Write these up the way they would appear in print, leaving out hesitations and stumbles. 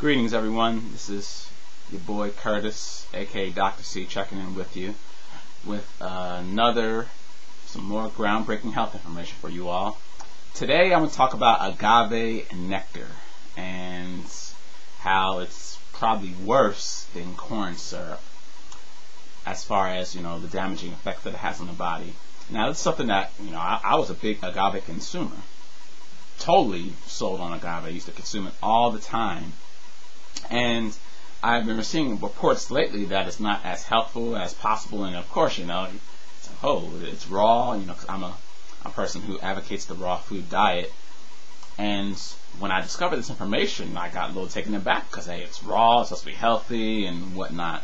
Greetings everyone, this is your boy Curtis, aka Dr. C, checking in with you with some more groundbreaking health information for you all. Today I'm going to talk about agave nectar and how it's probably worse than corn syrup as far as, the damaging effects that it has on the body. Now this is something that, I was a big agave consumer. Totally sold on agave. I used to consume it all the time. And I've been seeing reports lately that it's not as healthful as possible, and of course, it's raw, because I'm a person who advocates the raw food diet. And when I discovered this information, I got a little taken aback because, hey, it's raw, it's supposed to be healthy and whatnot.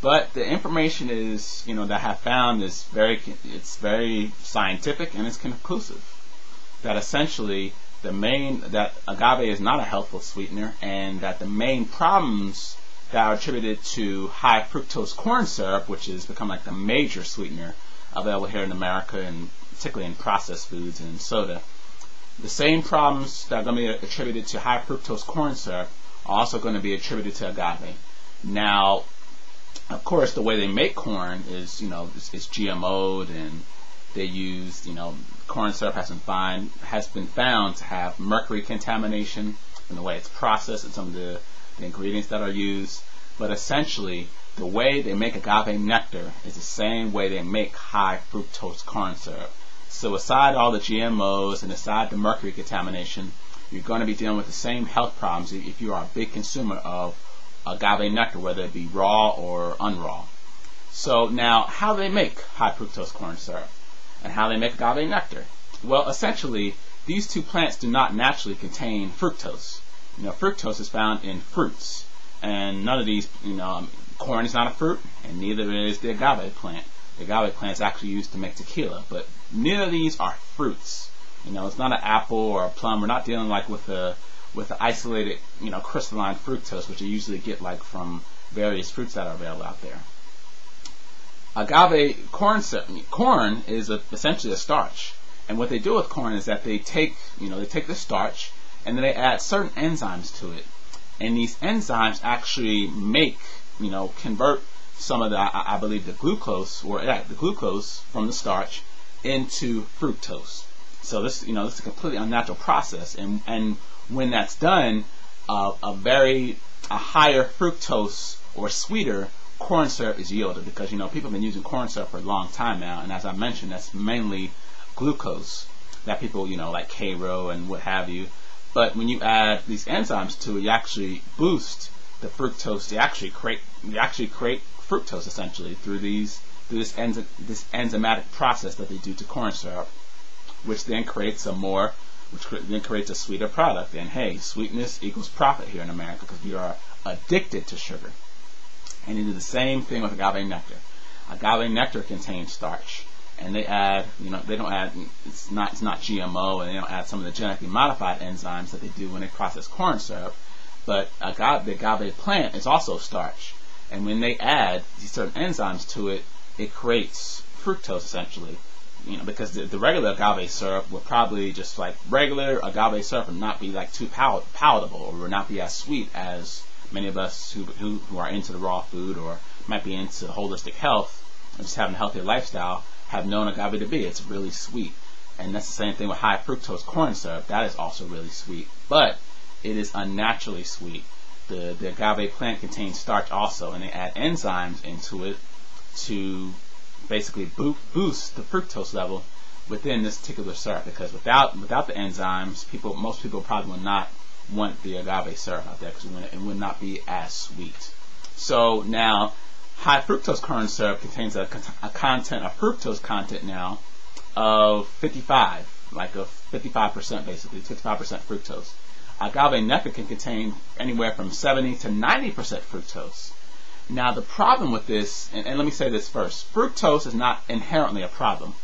But the information is, that I have found is very scientific and it's conclusive. That essentially that agave is not a healthful sweetener, and that the main problems that are attributed to high fructose corn syrup, which has become like the major sweetener available here in America, and particularly in processed foods and soda, the same problems that are going to be attributed to high fructose corn syrup are also going to be attributed to agave. Now, of course, the way they make corn is, it's GMO'd, and they use, corn syrup has been found to have mercury contamination in the way it's processed and some of the ingredients that are used. But essentially, the way they make agave nectar is the same way they make high fructose corn syrup. So aside all the GMOs and aside the mercury contamination, you're going to be dealing with the same health problems if you are a big consumer of agave nectar, whether it be raw or unraw. So now, how do they make high fructose corn syrup? And how they make agave nectar? Well, essentially, these two plants do not naturally contain fructose. Fructose is found in fruits, and none of these, corn is not a fruit, and neither is the agave plant. The agave plant is actually used to make tequila, but neither of these are fruits. It's not an apple or a plum. We're not dealing with the isolated, crystalline fructose, which you usually get from various fruits that are available out there. Agave corn is essentially a starch, and what they do with corn is that they take the starch and then they add certain enzymes to it, and these enzymes actually convert some of I believe the glucose from the starch into fructose. So this this is a completely unnatural process, and when that's done, a higher fructose or sweeter corn syrup is yielded, because people have been using corn syrup for a long time now, and as I mentioned, that's mainly glucose that people like K-Row and what have you. But when you add these enzymes to it, you actually boost the fructose. You actually create fructose essentially through this enzymatic process that they do to corn syrup, which then creates a sweeter product. And hey, sweetness equals profit here in America, because we are addicted to sugar. And they do the same thing with agave nectar. Agave nectar contains starch, and they add, they don't add, it's not GMO, and they don't add some of the genetically modified enzymes that they do when they process corn syrup. But the agave plant is also starch, and when they add these certain enzymes to it, it creates fructose essentially. Because the regular agave syrup would probably just like regular agave syrup would not be too palatable, or would not be as sweet as many of us who are into the raw food or might be into holistic health and just having a healthier lifestyle have known agave to be. It's really sweet. And that's the same thing with high fructose corn syrup. That is also really sweet, but it is unnaturally sweet. The agave plant contains starch also, and they add enzymes into it to basically boost the fructose level within this particular syrup, because without the enzymes, most people probably would not want the agave syrup out there, because it would not be as sweet. So now, high fructose corn syrup contains a fructose content now of 55%, 55% basically, 55% fructose. Agave nectar can contain anywhere from 70 to 90% fructose. Now the problem with this, and let me say this first, fructose is not inherently a problem.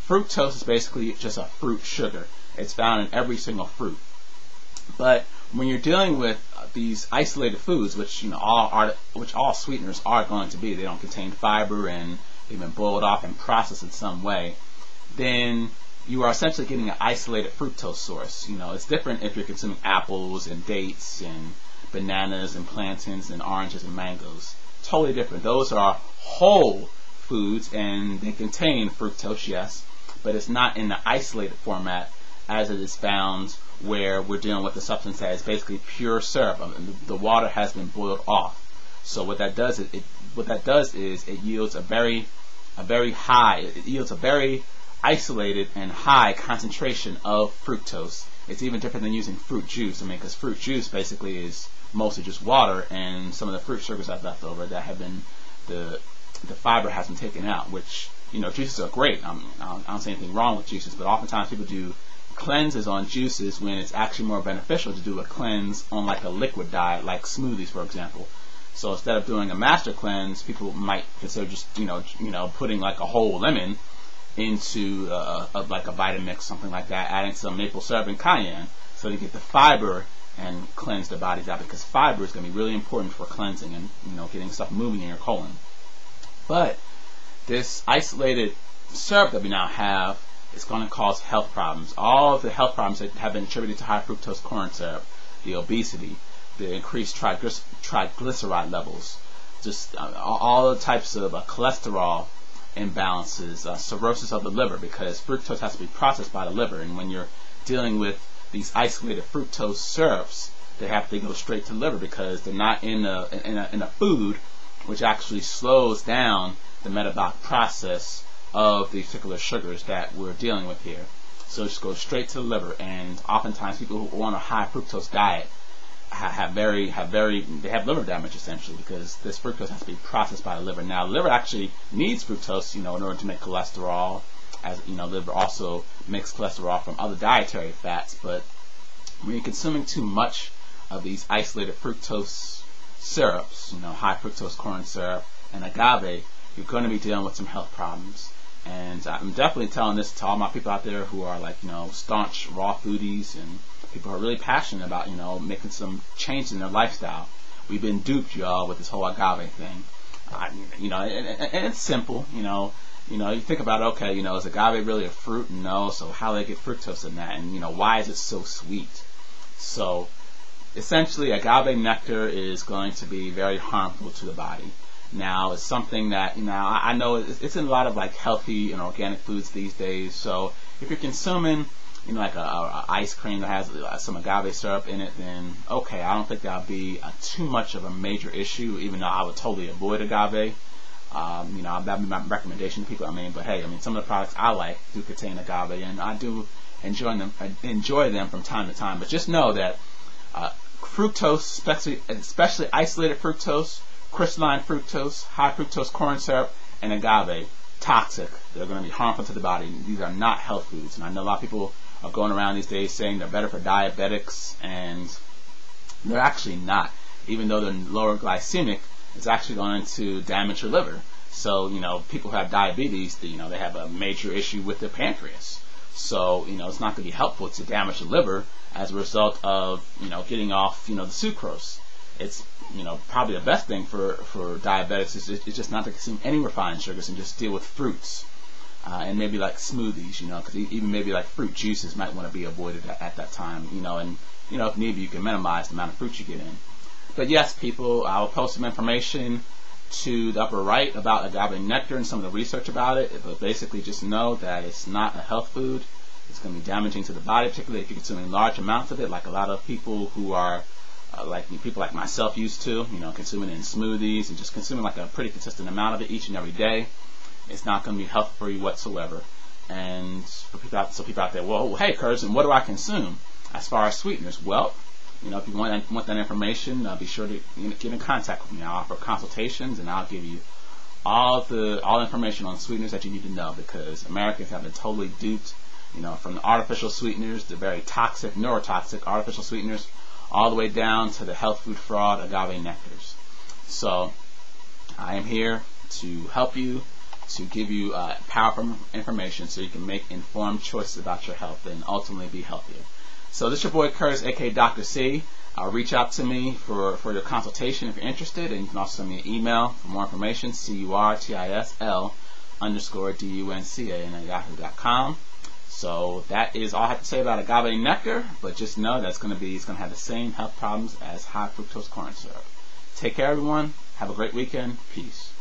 Fructose is basically just a fruit sugar. It's found in every single fruit. But when you're dealing with these isolated foods, which all sweeteners are going to be, they don't contain fiber and they've been boiled off and processed in some way, then you are essentially getting an isolated fructose source. It's different if you're consuming apples and dates and bananas and plantains and oranges and mangoes. Totally different. Those are whole foods and they contain fructose, yes, but it's not in the isolated format as it is found where we're dealing with the substance that is basically pure syrup. The water has been boiled off. So what that does is it yields a very isolated and high concentration of fructose. It's even different than using fruit juice. I mean, because fruit juice basically is mostly just water and some of the fruit sugars I've left over that have been the fiber has been taken out. Which, you know, juices are great. I don't say anything wrong with juices, but oftentimes people do cleanses on juices when it's actually more beneficial to do a cleanse on like a liquid diet, like smoothies, for example. So instead of doing a master cleanse, people might consider just putting like a whole lemon into like a Vitamix, something like that, adding some maple syrup and cayenne, so to get the fiber and cleanse the bodies out, because fiber is going to be really important for cleansing and getting stuff moving in your colon. But this isolated syrup that we now have is going to cause health problems. All of the health problems that have been attributed to high fructose corn syrup, the obesity, the increased triglyceride levels, just all the types of cholesterol imbalances, cirrhosis of the liver, because fructose has to be processed by the liver, and when you're dealing with these isolated fructose syrups, they have to go straight to the liver because they're not in a food, which actually slows down the metabolic process of the particular sugars that we're dealing with here. So it just goes straight to the liver, and oftentimes people who are on a high fructose diet have liver damage, essentially, because this fructose has to be processed by the liver. Now, the liver actually needs fructose, in order to make cholesterol, as the liver also makes cholesterol from other dietary fats. But when you're consuming too much of these isolated fructose syrups, high fructose corn syrup and agave, you're going to be dealing with some health problems. And I'm definitely telling this to all my people out there who are like, staunch raw foodies and people who are really passionate about, making some change in their lifestyle. We've been duped, y'all, with this whole agave thing. And it's simple, you think about, okay, is agave really a fruit? No, so how do they get fructose in that? And, why is it so sweet? So, essentially, agave nectar is going to be very harmful to the body. Now, it's something that, I know it's in a lot of like healthy and organic foods these days. So if you're consuming, like a ice cream that has some agave syrup in it, then okay, I don't think that'll be too much of a major issue, even though I would totally avoid agave. That'd be my recommendation to people. But hey, some of the products I like do contain agave, and I do enjoy them from time to time. But just know that fructose, especially isolated fructose, crystalline fructose, high fructose corn syrup, and agave, toxic. They're going to be harmful to the body. These are not health foods. And I know a lot of people are going around these days saying they're better for diabetics, and they're actually not. Even though they're lower glycemic, it's actually going to damage your liver. So, people who have diabetes, they have a major issue with their pancreas. So, it's not going to be helpful to damage the liver as a result of, getting off, the sucrose. It's probably the best thing for diabetics is just not to consume any refined sugars and just deal with fruits and maybe like smoothies, because even maybe like fruit juices might want to be avoided at that time, and if need be, you can minimize the amount of fruit you get in. But yes, people, I will post some information to the upper right about agave nectar and some of the research about it. But basically, just know that it's not a health food. It's going to be damaging to the body, particularly if you're consuming large amounts of it, like a lot of people who are people like myself used to, consuming it in smoothies and just consuming like a pretty consistent amount of it each and every day. It's not going to be helpful for you whatsoever. And for people out there, well, hey, Curtis, and what do I consume as far as sweeteners? Well, if you want that information, be sure to get in contact with me. I offer consultations, and I'll give you all the information on sweeteners that you need to know, because Americans have been totally duped, from the artificial sweeteners, the very toxic, neurotoxic artificial sweeteners, all the way down to the health food fraud agave nectars. So I am here to help you, to give you powerful information so you can make informed choices about your health and ultimately be healthier. So this is your boy Curtis, aka Dr. C. Reach out to me for your consultation if you're interested, and you can also send me an email for more information, curtisl_dunca@yahoo.com. So that is all I have to say about agave nectar, but just know that it's going to have the same health problems as high fructose corn syrup. Take care, everyone. Have a great weekend. Peace.